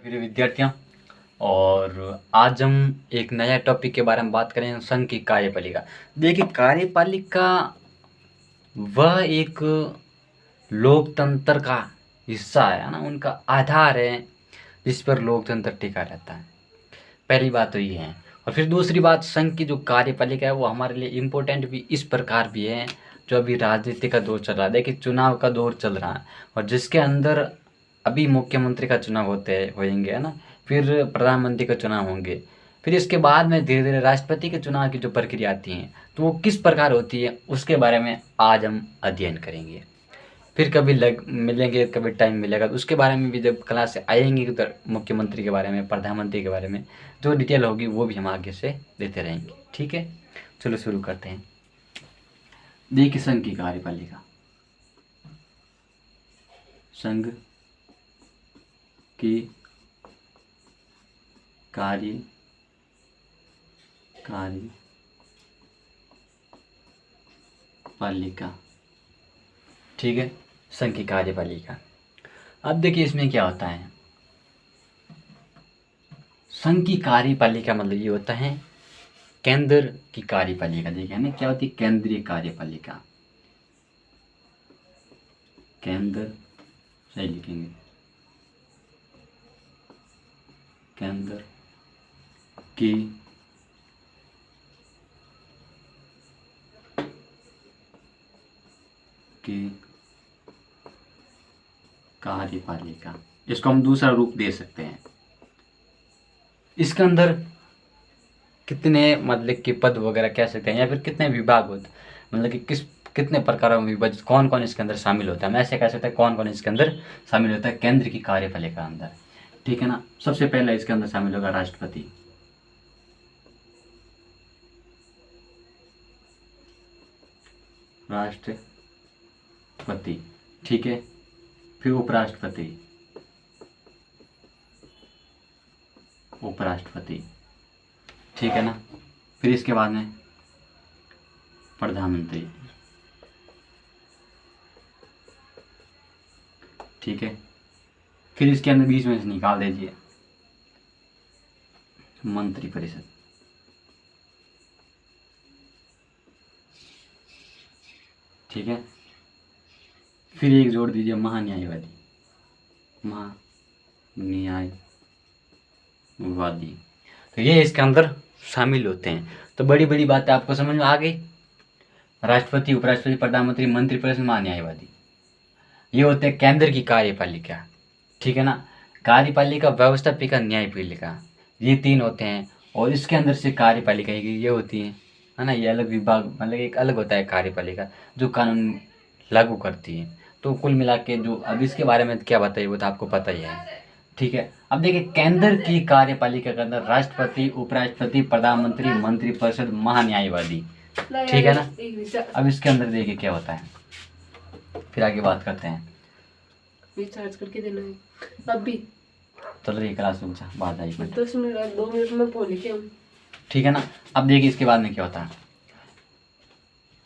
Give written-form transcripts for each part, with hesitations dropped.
प्रिय विद्यार्थियों, और आज हम एक नया टॉपिक के बारे में बात करें, संघ की कार्यपालिका। देखिए, कार्यपालिका वह एक लोकतंत्र का हिस्सा है ना, उनका आधार है जिस पर लोकतंत्र टिका रहता है। पहली बात तो ये है। और फिर दूसरी बात, संघ की जो कार्यपालिका है वो हमारे लिए इम्पोर्टेंट भी इस प्रकार भी है, जो अभी राजनीति का दौर चल रहा है। देखिए, चुनाव का दौर चल रहा है और जिसके अंदर अभी मुख्यमंत्री का चुनाव होएंगे, है ना, फिर प्रधानमंत्री का चुनाव होंगे, फिर इसके बाद में धीरे धीरे राष्ट्रपति के चुनाव की जो प्रक्रिया आती हैं तो वो किस प्रकार होती है उसके बारे में आज हम अध्ययन करेंगे। फिर कभी मिलेंगे, कभी टाइम मिलेगा तो उसके बारे में भी जब क्लास से आएंगी तो मुख्यमंत्री के बारे में, प्रधानमंत्री के बारे में जो डिटेल होगी वो भी हम आगे से देते रहेंगे। ठीक है, चलो शुरू करते हैं। देखिए, संघ की कार्यपालिका। संघ की कार्यपालिका, ठीक है, संघ की कार्यपालिका। अब देखिए इसमें क्या होता है। संघ की कार्यपालिका मतलब ये होता है केंद्र की कार्यपालिका। देखिए ना, क्या होती है केंद्रीय कार्यपालिका। केंद्र, सही लिखेंगे, केंद्र की कार्यपालिका। इसको हम दूसरा रूप दे सकते हैं। इसके अंदर कितने मतलब कि पद वगैरह कह सकते हैं, या फिर कितने विभाग होते हैं, मतलब कि कितने प्रकारों में विभाजित, कौन कौन इसके अंदर शामिल होता है। हम ऐसे कह सकते हैं कौन कौन इसके अंदर शामिल होता है केंद्र की कार्यपालिका अंदर। ठीक है ना। सबसे पहले इसके अंदर शामिल होगा राष्ट्रपति। राष्ट्रपति, ठीक है। फिर उपराष्ट्रपति, ठीक है ना। फिर इसके बाद में प्रधानमंत्री, ठीक है। फिर इसके अंदर बीच में से निकाल दीजिए मंत्रिपरिषद, ठीक है। फिर एक जोड़ दीजिए महान्यायवादी, तो ये इसके अंदर शामिल होते हैं। तो बड़ी बड़ी बातें आपको समझ में आ गई। राष्ट्रपति, उपराष्ट्रपति, प्रधानमंत्री, मंत्रिपरिषद, महान्यायवादी, ये होते हैं केंद्र की कार्यपालिका। ठीक है ना। कार्यपालिका, व्यवस्थापिका, न्यायपालिका, ये तीन होते हैं। और इसके अंदर से कार्यपालिका ये होती है ना, ये अलग विभाग, मतलब एक अलग होता है कार्यपालिका जो कानून लागू करती है। तो कुल मिला के जो अब इसके बारे में क्या बताइए वो तो आपको पता ही है। ठीक है। अब देखिए, केंद्र की कार्यपालिका के अंदर राष्ट्रपति, उपराष्ट्रपति, प्रधानमंत्री, मंत्रिपरिषद, महान्यायवादी, ठीक है ना। अब इसके अंदर देखिए क्या होता है, फिर आगे बात करते हैं। रिचार्ज करके देना है अभी। चल रही क्लास रुक जा, बाद आई 10 मिनट 2 मिनट में फोन लेके आऊँ, ठीक है ना। अब देखिए इसके बाद में क्या होता है,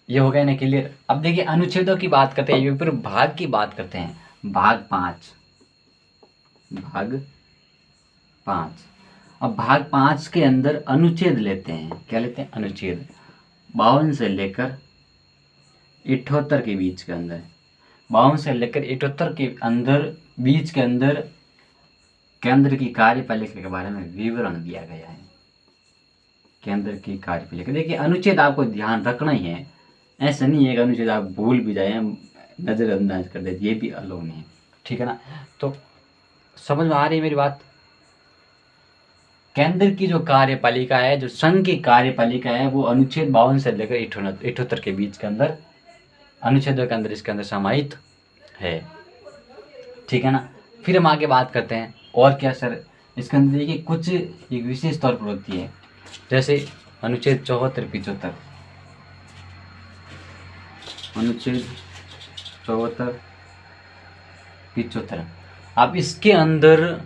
ये हो गया ना क्लियर। अब देखिए अनुच्छेदों की बात करते हैं, फिर भाग की बात करते हैं। भाग 5, अब भाग 5 के अंदर अनुच्छेद लेते हैं। क्या लेते हैं? अनुच्छेद 52 से लेकर 78 के बीच के अंदर, 52 से लेकर 78 के अंदर बीच के अंदर केंद्र की कार्यपालिका के बारे में विवरण दिया गया है। केंद्र की कार्यपालिका, देखिए अनुच्छेद आपको ध्यान रखना ही है। ऐसा नहीं है कि अनुच्छेद आप भूल भी जाए, नजरअंदाज कर दे, ये भी अलाउ नहीं है। ठीक है ना। तो समझ में आ रही है मेरी बात। केंद्र की जो कार्यपालिका है, जो संघ की कार्यपालिका है, वो अनुच्छेद 52 से लेकर 78 के बीच के अंदर अनुच्छेदों के अंदर इसके अंदर समाहित है। ठीक है ना। फिर हम आगे बात करते हैं और क्या सर, इसके अंदर देखिए कुछ एक विशेष तौर पर होती है, जैसे अनुच्छेद 74, 75, अनुच्छेद 74, 75। अब इसके अंदर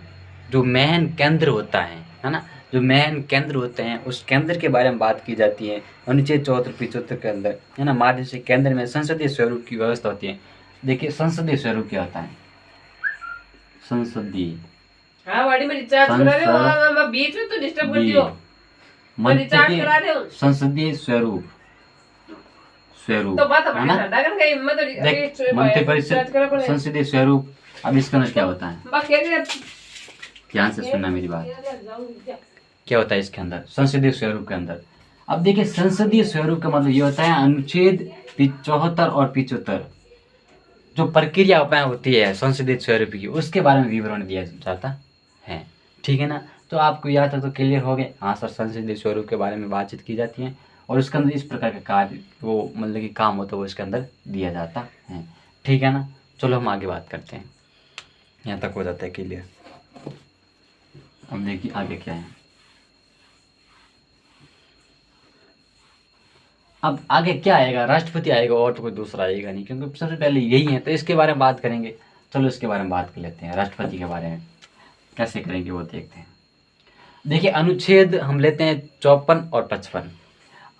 जो मेन केंद्र होता है ना, जो मेन केंद्र होते हैं उस केंद्र के बारे में बात की जाती है अनुच्छेद 74, 75 के अंदर, है ना। माध्यम से केंद्र में संसदीय स्वरूप की व्यवस्था होती है। देखिए संसदीय स्वरूप क्या होता है? संसदीय हाँ वाड़ी में रिचार्ज करा रहे हो, मैं बीच में तो डिस्टर्ब कर दियो। मैं रिचार्ज करा रहे हूँ। संसदीय स्वरूप तो बात हमारी सादा कर गई, मैं तो देख मंत्री परिषद संसदीय स्वरूप। अब इसका अंदर क्या होता है, ध्यान से सुनना मेरी बात। क्या होता है इसके अंदर, संसदीय स्वरूप के अंदर? अब देखिए संसदीय स्वरूप का मतलब ये होता है अनुच्छेद 74 और 75 जो प्रक्रिया उपाय होती है संसदीय स्वरूप की, उसके बारे में विवरण दिया जाता है। ठीक है ना, तो आपको याद है तो क्लियर हो गए। हाँ सर, संसदीय स्वरूप के बारे में बातचीत की जाती है और उसके अंदर इस प्रकार का कार्य वो मतलब कि काम होता है वो इसके अंदर दिया जाता है। ठीक है ना, चलो हम आगे बात करते हैं। यहाँ तक हो जाता है क्लियर। अब देखिए आगे क्या है। अब आगे क्या आएगा, राष्ट्रपति आएगा और तो कोई दूसरा आएगा नहीं, क्योंकि सबसे पहले यही है, तो इसके बारे में बात करेंगे। चलो इसके बारे में बात कर लेते हैं, राष्ट्रपति के बारे में कैसे करेंगे वो देखते हैं। देखिए अनुच्छेद हम लेते हैं 54 और 55।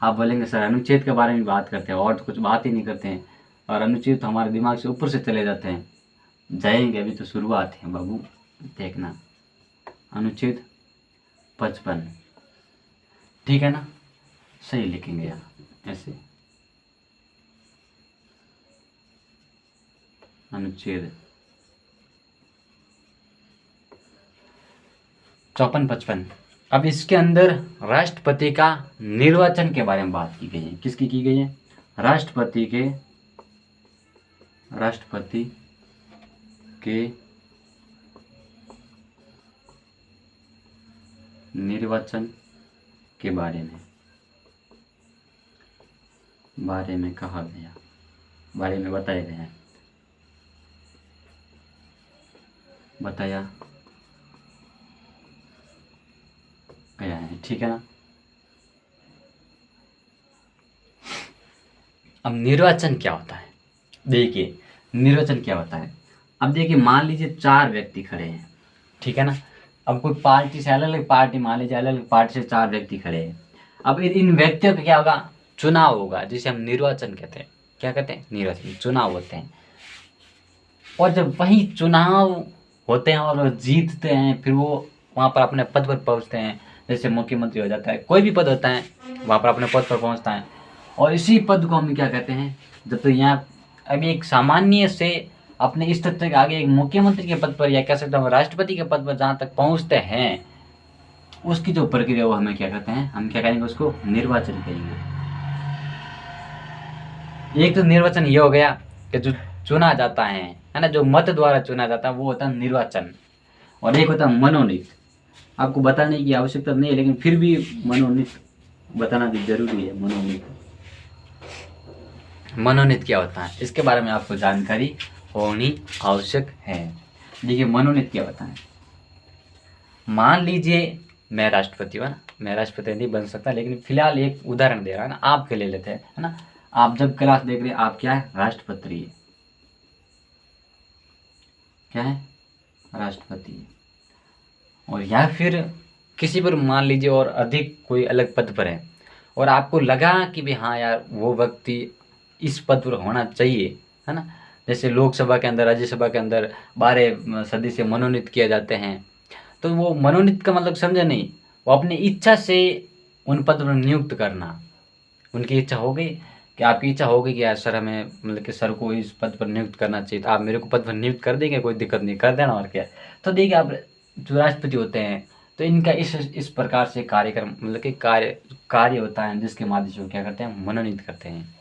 आप बोलेंगे सर अनुच्छेद के बारे में बात करते हैं और तो कुछ बात ही नहीं करते हैं, और अनुच्छेद तो हमारे दिमाग से ऊपर से चले जाते हैं। जाएंगे, अभी तो शुरुआत है बाबू, देखना। अनुच्छेद 55, ठीक है ना, सही लिखेंगे यहाँ ऐसे। अनुच्छेद 54-55। अब इसके अंदर राष्ट्रपति का निर्वाचन के बारे में बात की गई है। किसकी की गई है? राष्ट्रपति के निर्वाचन के बारे में कहा गया, बारे में बताया गया है, बताया गया है। ठीक है ना, अब निर्वाचन क्या होता है? देखिए निर्वाचन क्या होता है। अब देखिए मान लीजिए 4 व्यक्ति खड़े हैं, ठीक है ना। अब कोई पार्टी से अलग अलग पार्टी, मान लीजिए अलग अलग पार्टी से 4 व्यक्ति खड़े हैं। अब इन व्यक्तियों का क्या होगा? चुनाव होगा, जिसे हम निर्वाचन कहते हैं। क्या कहते हैं? निर्वाचन, चुनाव होते हैं। और जब वही चुनाव होते हैं और वो जीतते हैं, फिर वो वहाँ पर अपने पद पर पहुँचते हैं। जैसे मुख्यमंत्री हो जाता है, कोई भी पद होता है वहाँ पर अपने पद पर पहुँचता है। और इसी पद को हम क्या कहते हैं, जब तो यहाँ अभी एक सामान्य से अपने स्तर तक आगे एक मुख्यमंत्री के पद पर या कह सकते हैं राष्ट्रपति के पद पर जहाँ तक पहुँचते हैं, उसकी जो प्रक्रिया वो हमें क्या कहते हैं, हम क्या कहेंगे, उसको निर्वाचन कहेंगे। एक तो निर्वाचन ये हो गया कि जो चुना जाता है ना, जो मत द्वारा चुना जाता है वो होता है निर्वाचन। और एक होता है मनोनीत। आपको बताने की आवश्यकता नहीं है, लेकिन फिर भी मनोनीत बताना भी जरूरी है। मनोनीत क्या होता है, इसके बारे में आपको जानकारी होनी आवश्यक है। देखिए मनोनीत क्या होता है। मान लीजिए मैं राष्ट्रपति हूँ ना, मैं राष्ट्रपति नहीं बन सकता, लेकिन फिलहाल एक उदाहरण दे रहा है ना, आपके ले लेते हैं, है ना। आप जब क्लास देख रहे हैं, आप क्या है? राष्ट्रपति है। क्या है? राष्ट्रपति है। और या फिर किसी पर मान लीजिए और अधिक कोई अलग पद पर है, और आपको लगा कि भी हाँ यार वो व्यक्ति इस पद पर होना चाहिए, है ना। जैसे लोकसभा के अंदर, राज्यसभा के अंदर 12 सदस्य मनोनीत किए जाते हैं, तो वो मनोनीत का मतलब समझे नहीं, वो अपनी इच्छा से उन पद पर नियुक्त करना। उनकी इच्छा हो गई कि आपकी इच्छा हो गई कि यार सर हमें मतलब कि सर को इस पद पर नियुक्त करना चाहिए, तो आप मेरे को पद पर नियुक्त कर देंगे, कोई दिक्कत नहीं, कर देना और क्या। तो देखिए आप जो राष्ट्रपति होते हैं, तो इनका इस प्रकार से कार्यक्रम मतलब कि कार्य होता है, जिसके माध्यम से वो क्या करते हैं? मनोनीत करते हैं।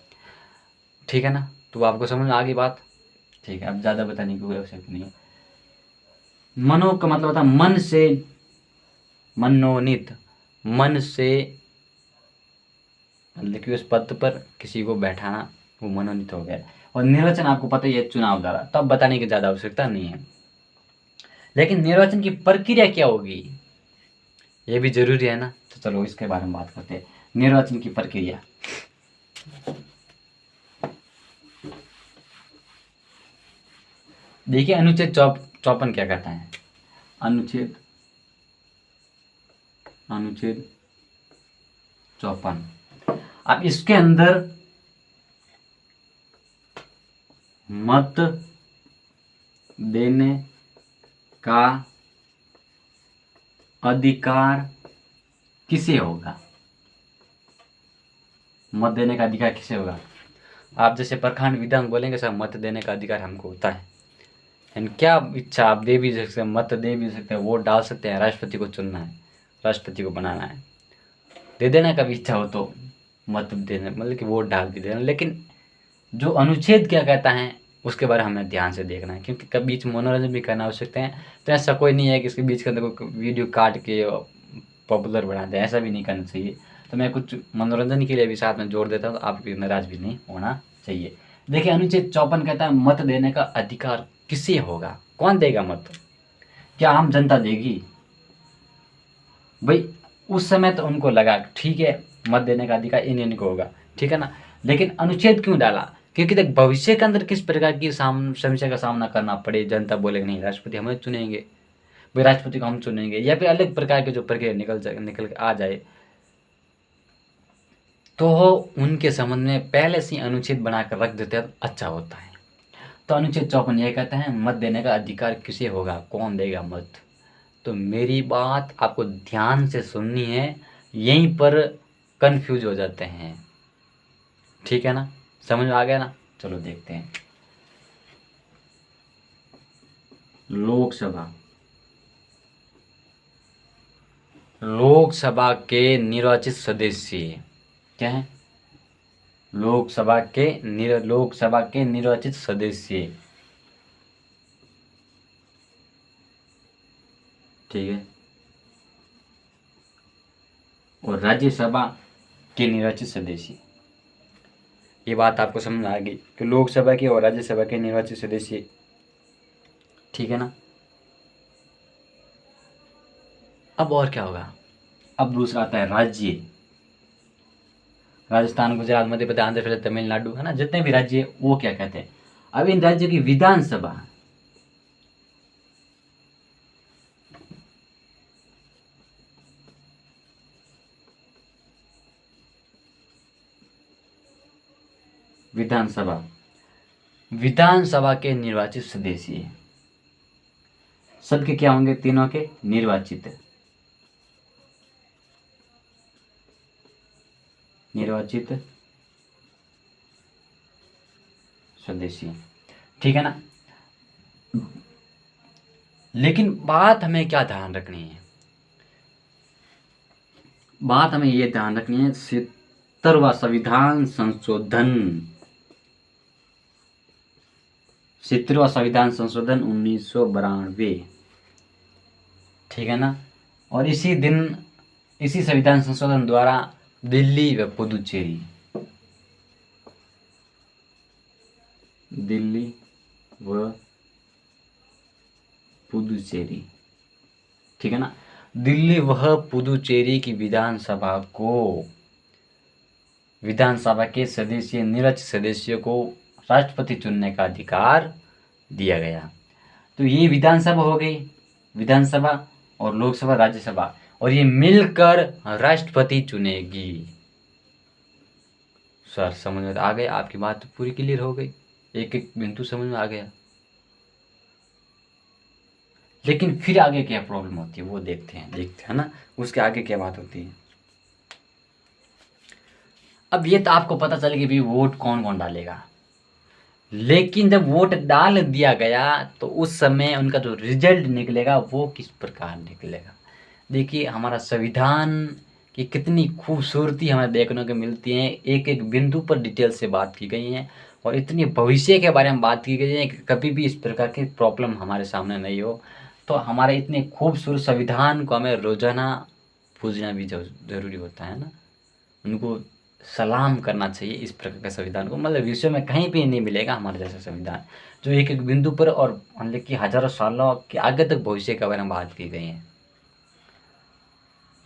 ठीक है ना, तो आपको समझ में आ गई बात? ठीक है, अब ज़्यादा बताने की कोई आवश्यकता नहीं है। मनो का मतलब होता है मन से, मनोनीत, मन से मतलब कि उस पद पर किसी को बैठाना, वो मनोनीत हो गया। और निर्वाचन आपको पता ही है, चुनाव द्वारा, तब बताने की ज़्यादा आवश्यकता नहीं है। लेकिन निर्वाचन की प्रक्रिया क्या होगी, ये भी जरूरी है ना, तो चलो इसके बारे में बात करते हैं। निर्वाचन की प्रक्रिया, देखिए अनुच्छेद 54 क्या कहता है। अनुच्छेद 54, अब इसके अंदर मत देने का अधिकार किसे होगा, मत देने का अधिकार किसे होगा। आप जैसे प्रखंड विधान बोलेंगे सर मत देने का अधिकार हमको होता है, एंड क्या इच्छा आप दे भी सकते हैं, मत दे भी सकते हैं, वोट डाल सकते हैं, राष्ट्रपति को चुनना है, राष्ट्रपति को बनाना है, दे देना कभी इच्छा हो तो मत देना, मतलब कि वोट डाल भी देना। लेकिन जो अनुच्छेद क्या कहता है उसके बारे में हमें ध्यान से देखना है, क्योंकि कभी बीच मनोरंजन भी करना आवश्यकता है। तो ऐसा कोई नहीं है कि इसके बीच के अंदर कोई वीडियो काट के पॉपुलर बना दे, ऐसा भी नहीं करना चाहिए। तो मैं कुछ मनोरंजन के लिए भी साथ में जोड़ देता हूँ, तो आप भी नाराज भी नहीं होना चाहिए। देखिए अनुच्छेद 54 कहता है मत देने का अधिकार किसे होगा, कौन देगा मत, क्या आम जनता देगी। भाई उस समय तो उनको लगा ठीक है मत देने का अधिकार इनको होगा, ठीक है ना, लेकिन अनुच्छेद क्यों डाला, क्योंकि देख भविष्य के अंदर किस प्रकार की समस्या का सामना करना पड़े, जनता बोलेगी नहीं राष्ट्रपति हमें चुनेंगे, भाई राष्ट्रपति को हम चुनेंगे, या फिर अलग प्रकार के जो प्रक्रिया निकल के आ जाए, तो उनके संबंध में पहले से अनुच्छेद बनाकर रख देते हैं तो अच्छा होता है। तो अनुच्छेद 54 यह कहता है मत देने का अधिकार किसे होगा, कौन देगा मत। तो मेरी बात आपको ध्यान से सुननी है, यहीं पर कंफ्यूज हो जाते हैं, ठीक है ना, समझ में आ गया ना। चलो देखते हैं। लोकसभा के निर्वाचित सदस्य क्या है, लोकसभा के निर्वाचित सदस्य, ठीक है, और राज्यसभा के निर्वाचित सदस्य। ये बात आपको समझ आ गई कि लोकसभा के और राज्यसभा के निर्वाचित सदस्य, ठीक है ना। अब और क्या होगा, अब दूसरा आता है राज्य, राजस्थान, गुजरात, मध्य प्रदेश, आंध्र प्रदेश, तमिलनाडु, है ना, जितने भी राज्य वो क्या कहते हैं। अब इन राज्यों की विधानसभा, विधानसभा के निर्वाचित सदस्य सबके क्या होंगे, तीनों के निर्वाचित सदस्य, ठीक है ना। लेकिन बात हमें क्या ध्यान रखनी है, बात हमें ये ध्यान रखनी है 70वां संविधान संशोधन, 70वां संविधान संशोधन 1992, ठीक है ना। और इसी दिन इसी संविधान संशोधन द्वारा दिल्ली व पुदुचेरी, ठीक है ना, दिल्ली वह पुदुचेरी की विधानसभा के सदस्य, निर्वाचित सदस्यों को राष्ट्रपति चुनने का अधिकार दिया गया। तो ये विधानसभा हो गई, विधानसभा और लोकसभा, राज्यसभा, और ये मिलकर राष्ट्रपति चुनेगी। सर समझ में आ गया, आपकी बात पूरी क्लियर हो गई, एक एक बिंदु समझ में आ गया। लेकिन फिर आगे क्या प्रॉब्लम होती है वो देखते हैं ना, उसके आगे क्या बात होती है। अब ये तो आपको पता चल गया भी वोट कौन कौन डालेगा, लेकिन जब वोट डाल दिया गया तो उस समय उनका जो रिजल्ट निकलेगा वो किस प्रकार निकलेगा। देखिए हमारा संविधान की कितनी खूबसूरती हमें देखने को मिलती है, एक एक बिंदु पर डिटेल से बात की गई है, और इतनी भविष्य के बारे में बात की गई है कि कभी भी इस प्रकार की प्रॉब्लम हमारे सामने नहीं हो। तो हमारे इतने खूबसूरत संविधान को हमें रोजाना पूजना भी जरूरी होता है ना, उनको सलाम करना चाहिए इस प्रकार के संविधान को। मतलब विश्व में कहीं भी नहीं मिलेगा हमारे जैसा संविधान जो एक एक बिंदु पर और मतलब कि हजारों सालों के आगे तक भविष्य के बारे में बात की गई है।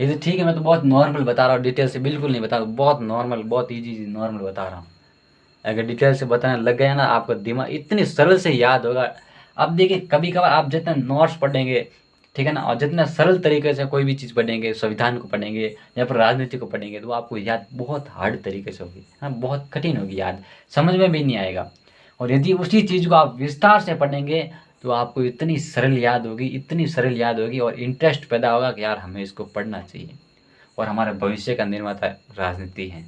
ये तो ठीक है, मैं तो बहुत नॉर्मल बता रहा हूँ, डिटेल से बिल्कुल नहीं बता रहा हूँ, बहुत नॉर्मल, बहुत ईजी नॉर्मल बता रहा हूँ। अगर डिटेल से बताने लग गया ना आपका दिमाग इतनी सरल से याद होगा। अब देखिए कभी कभार आप जितने नोट्स पढ़ेंगे, ठीक है ना, और जितना सरल तरीके से कोई भी चीज़ पढ़ेंगे, संविधान को पढ़ेंगे या फिर राजनीति को पढ़ेंगे, तो आपको याद बहुत हार्ड तरीके से होगी, हाँ बहुत कठिन होगी, याद समझ में भी नहीं आएगा। और यदि उसी चीज़ को आप विस्तार से पढ़ेंगे तो आपको इतनी सरल याद होगी, इतनी सरल याद होगी, और इंटरेस्ट पैदा होगा कि यार हमें इसको पढ़ना चाहिए, और हमारे भविष्य का निर्माता राजनीति है।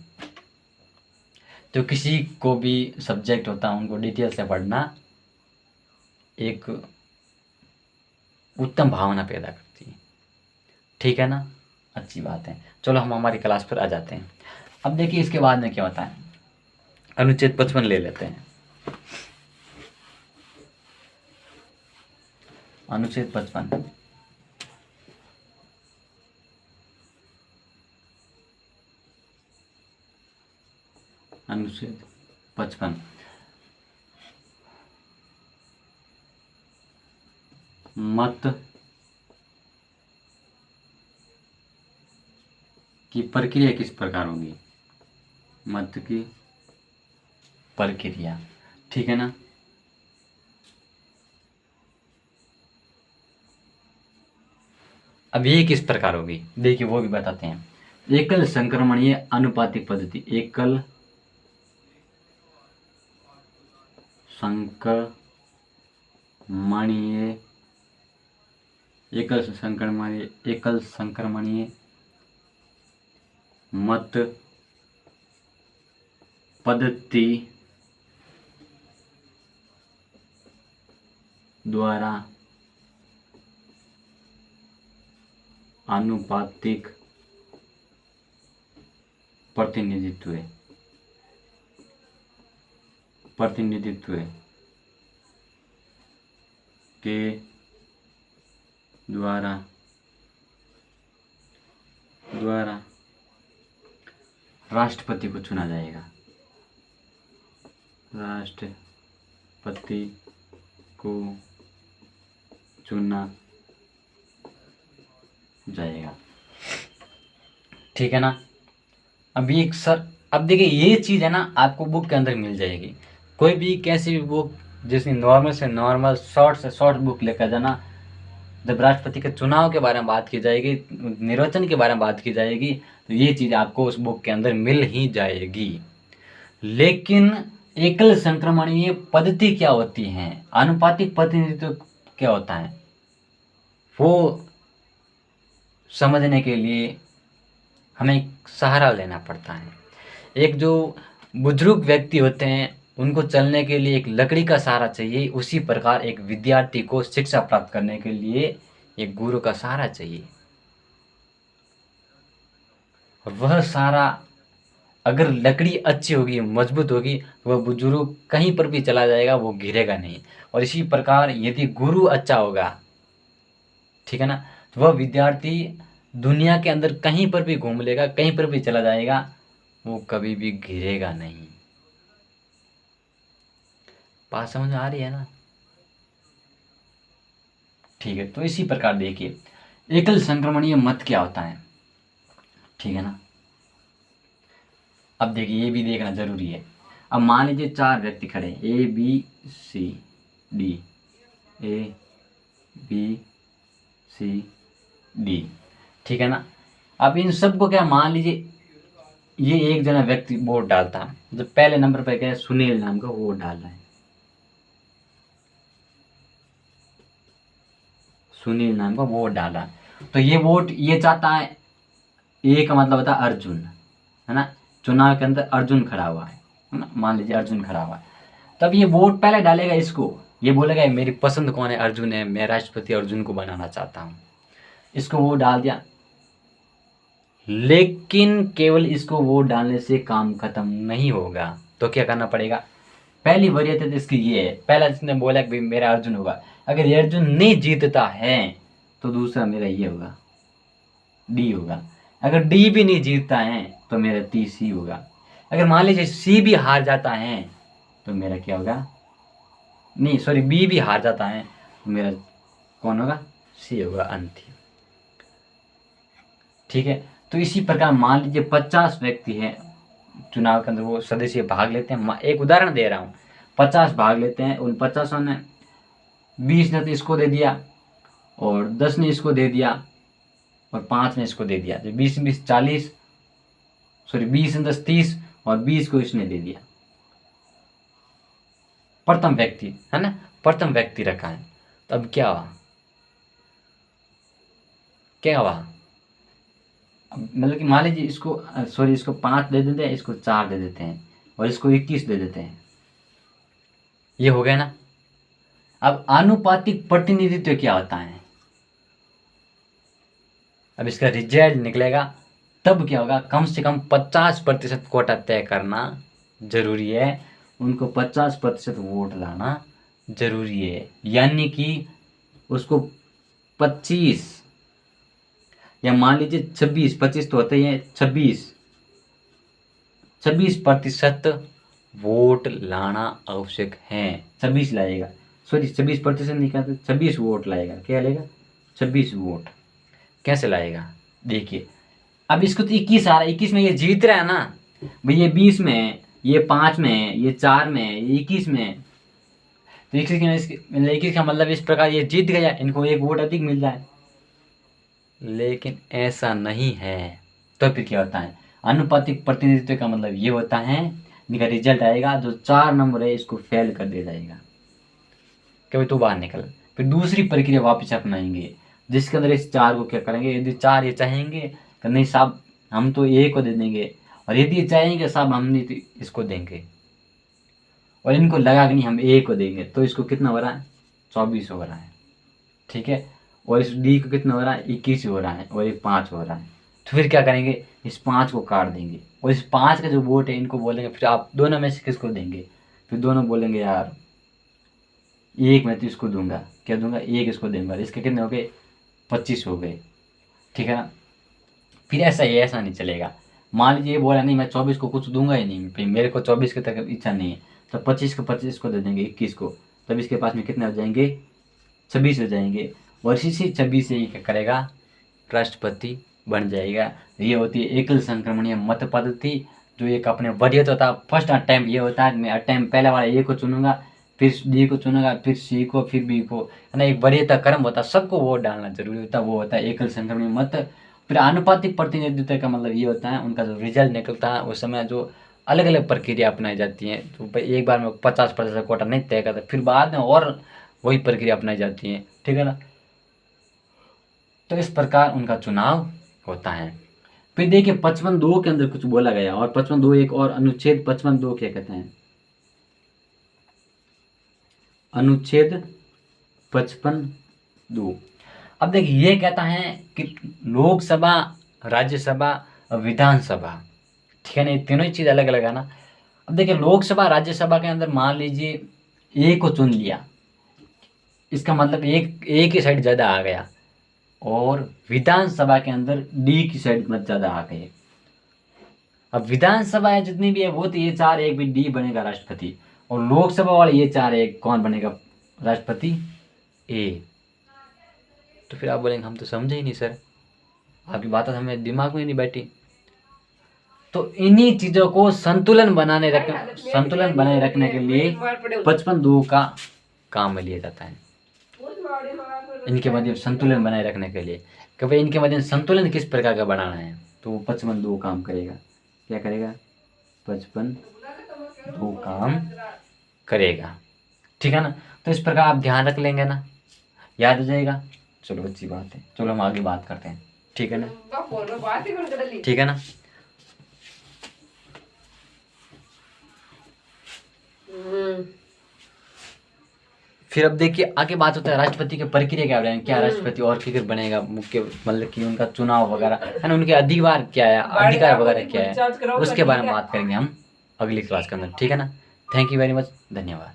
तो किसी को भी सब्जेक्ट होता है उनको डिटेल से पढ़ना एक उत्तम भावना पैदा करती है। ठीक है ना, अच्छी बात है। चलो हम हमारी क्लास पर आ जाते हैं। अब देखिए इसके बाद में क्या होता है, अनुच्छेद 55 ले लेते हैं। अनुच्छेद 55 अनुच्छेद 55 मत की प्रक्रिया किस प्रकार होगी, मत की प्रक्रिया। ठीक है ना, अब ये किस प्रकार होगी देखिए वो भी बताते हैं। एकल संक्रमणीय अनुपातिक पद्धति, एकल संक्रमणीय एकल संक्रमणीय मत पद्धति द्वारा आनुपातिक प्रतिनिधित्व के द्वारा राष्ट्रपति को चुना जाएगा, राष्ट्रपति को चुना जाएगा। ठीक है ना, अब देखिए ये चीज़ है ना आपको बुक के अंदर मिल जाएगी। कोई भी कैसी भी बुक, जिसकी नॉर्मल से नॉर्मल शॉर्ट से शॉर्ट बुक लेकर जाना, जब राष्ट्रपति के चुनाव के बारे में बात की जाएगी, निर्वाचन के बारे में बात की जाएगी, तो ये चीज़ आपको उस बुक के अंदर मिल ही जाएगी। लेकिन एकल संक्रमणीय पद्धति क्या होती है, आनुपातिक प्रतिनिधित्व क्या होता है, वो समझने के लिए हमें एक सहारा लेना पड़ता है। एक जो बुजुर्ग व्यक्ति होते हैं उनको चलने के लिए एक लकड़ी का सहारा चाहिए, उसी प्रकार एक विद्यार्थी को शिक्षा प्राप्त करने के लिए एक गुरु का सहारा चाहिए। और वह सहारा अगर लकड़ी अच्छी होगी, मजबूत होगी, तो वह बुजुर्ग कहीं पर भी चला जाएगा, वो गिरेगा नहीं। और इसी प्रकार यदि गुरु अच्छा होगा, ठीक है ना, तो वह विद्यार्थी दुनिया के अंदर कहीं पर भी घूम लेगा, कहीं पर भी चला जाएगा, वो कभी भी गिरेगा नहीं। बात समझ में आ रही है ना? ठीक है, तो इसी प्रकार देखिए एकल संक्रमणीय मत क्या होता है। ठीक है ना, अब देखिए ये भी देखना जरूरी है। अब मान लीजिए 4 व्यक्ति खड़े हैं, ए बी सी डी। ठीक है ना, अब इन सबको क्या, मान लीजिए ये एक जना व्यक्ति वोट डालता है, जब पहले नंबर पर क्या है, सुनील नाम का वोट डाल रहा है, सुनील नाम का वोट डाला, तो ये वोट ये चाहता है, ए का मतलब होता है अर्जुन, है ना, चुनाव के अंदर अर्जुन खड़ा हुआ है ना, मान लीजिए अर्जुन खड़ा हुआ है, तब ये वोट पहले डालेगा इसको, ये बोलेगा मेरी पसंद कौन है, अर्जुन है, मैं राष्ट्रपति अर्जुन को बनाना चाहता हूँ, इसको वोट डाल दिया। लेकिन केवल इसको वोट डालने से काम खत्म नहीं होगा, तो क्या करना पड़ेगा, पहली वरीयता तो इसकी ये है, पहला जिसने बोला कि मेरा अर्जुन होगा, अगर ये अर्जुन नहीं जीतता है तो दूसरा मेरा ये होगा, डी होगा, अगर डी भी नहीं जीतता है तो मेरा टी सी होगा, अगर मान लीजिए सी भी हार जाता है तो मेरा क्या होगा, नहीं सॉरी बी भी हार जाता है तो मेरा कौन होगा, सी होगा, अंतिम। ठीक है, तो इसी प्रकार मान लीजिए 50 व्यक्ति हैं चुनाव के अंदर, वो सदस्य भाग लेते हैं, एक उदाहरण दे रहा हूँ, 50 भाग लेते हैं, उन 50 ने 20 ने तो इसको दे दिया, और 10 ने इसको दे दिया, और 5 ने इसको दे दिया, तो 20 20 40, सॉरी 20 10 30, और 20 को इसने दे दिया। प्रथम व्यक्ति है ना, प्रथम व्यक्ति रखा है, तो अब क्या हुआ, क्या हुआ? अब मतलब कि मान लीजिए इसको सॉरी इसको 5 दे देते हैं, इसको 4 दे देते हैं और इसको 21 दे देते हैं, ये हो गया ना। अब आनुपातिक प्रतिनिधित्व क्या होता है, अब इसका रिजल्ट निकलेगा तब क्या होगा, कम से कम 50% कोटा तय करना जरूरी है, उनको 50% वोट लाना जरूरी है, यानी कि उसको 25 या मान लीजिए 26, 25 तो होते ही हैं, 26% वोट लाना आवश्यक है। 26 लाएगा, सॉरी 26% नहीं कहते, 26 वोट लाएगा। क्या लाएगा? 26 वोट। कैसे लाएगा देखिए, अब इसको तो 21 आ रहा है, 21 में ये जीत रहा है ना भाई, ये 20 में है, ये 5 में है, ये 4 में है, ये 21 में है, तो 21 का मतलब इस प्रकार ये जीत गया, इनको एक वोट अधिक मिल जाए। लेकिन ऐसा नहीं है, तो फिर क्या होता है, आनुपातिक प्रतिनिधित्व का मतलब ये होता है, इनका रिजल्ट आएगा जो 4 नंबर है इसको फेल कर दिया जाएगा, कभी तो बाहर निकल। फिर दूसरी प्रक्रिया वापस अपनाएंगे, जिसके अंदर इस 4 को क्या करेंगे, यदि 4 ये चाहेंगे कि नहीं साहब हम तो ए को दे देंगे, और यदि ये चाहेंगे साहब हम नहीं तो इसको देंगे, और इनको लगा कि नहीं हम ए को देंगे, तो इसको कितना हो रहा है, 24 हो रहा है, ठीक है। और इस डी को कितना हो रहा है, 21 हो रहा है, और ये 5 हो रहा है। तो फिर क्या करेंगे, इस 5 को काट देंगे, और इस 5 का जो वोट है इनको बोलेंगे फिर आप दोनों में से किसको देंगे, फिर दोनों बोलेंगे यार एक मैं तो इसको दूंगा, क्या दूंगा, एक इसको दूंगा। इसके कितने हो गए, 25 हो गए, ठीक है ना। फिर ऐसा नहीं चलेगा, मान लीजिए ये बोला नहीं मैं 24 को कुछ दूंगा ही नहीं, फिर मेरे को 24 की तक इच्छा नहीं है, तो 25 को 25 को दे देंगे 21 को, तब इसके पास में कितने हो जाएंगे, 26 हो जाएंगे, और इसी से 26 से ये क्या करेगा, राष्ट्रपति बन जाएगा। ये होती है एकल संक्रमणीय मत पद्धति, जो एक अपने वरीयत होता है, फर्स्ट अटैम्प्ट ये होता है, मैं अटैम्प्ट पहले वाला ए को चुनूंगा, फिर डी को चुनूंगा, फिर सी को, फिर बी को, है ना, एक वरीयता क्रम होता है, सबको वोट डालना जरूरी होता है, वो होता है एकल संक्रमणीय मत। फिर आनुपातिक प्रतिनिधित्व का मतलब ये होता है, उनका जो रिजल्ट निकलता है उस समय जो अलग अलग प्रक्रिया अपनाई जाती हैं, तो भाई एक बार में 50% कोटा नहीं तय करता, फिर बाद में और वही प्रक्रिया अपनाई जाती है, ठीक है ना। तो इस प्रकार उनका चुनाव होता है। फिर देखिए 55(2) के अंदर कुछ बोला गया, और 55(2) एक और अनुच्छेद 55(2) क्या कहते हैं, अनुच्छेद 55(2). अब देखिए ये कहता है कि लोकसभा, राज्यसभा और विधानसभा, ठीक है ना, ये तीनों ही चीज़ अलग अलग है ना। अब देखिए लोकसभा राज्यसभा के अंदर मान लीजिए ए को चुन लिया, इसका मतलब एक की साइड ज़्यादा आ गया, और विधानसभा के अंदर डी की साइड मत ज़्यादा आ गए। अब विधानसभा जितनी भी है वो तो ये 4 एक भी डी बनेगा राष्ट्रपति, और लोकसभा वाले ये 4 एक कौन बनेगा राष्ट्रपति, ए। तो फिर आप बोलेंगे हम तो समझे ही नहीं सर, आपकी बात हमें दिमाग में नहीं बैठी। तो इन्हीं चीज़ों को संतुलन बनाए रखने के लिए 55(2) का काम में लिया जाता है, इनके मध्य संतुलन बनाए रखने के लिए, कि भाई इनके मध्य संतुलन किस प्रकार का बनाना है, तो वो 55(2) काम करेगा। क्या करेगा, 55(2) काम करेगा, ठीक है ना। तो इस प्रकार आप ध्यान रख लेंगे ना, याद हो जाएगा। चलो अच्छी बात है, चलो हम आगे बात करते हैं, ठीक है ना, ठीक है ना। फिर अब देखिए आगे बात होता है राष्ट्रपति की प्रक्रिया क्या रहेगा, क्या राष्ट्रपति और फिर बनेगा मुख्य, मतलब कि उनका चुनाव वगैरह है ना, उनके अधिकार क्या है, अधिकार वगैरह क्या है, उसके बारे में बात करेंगे हम अगली क्लास के अंदर, ठीक है ना। थैंक यू वेरी मच, धन्यवाद।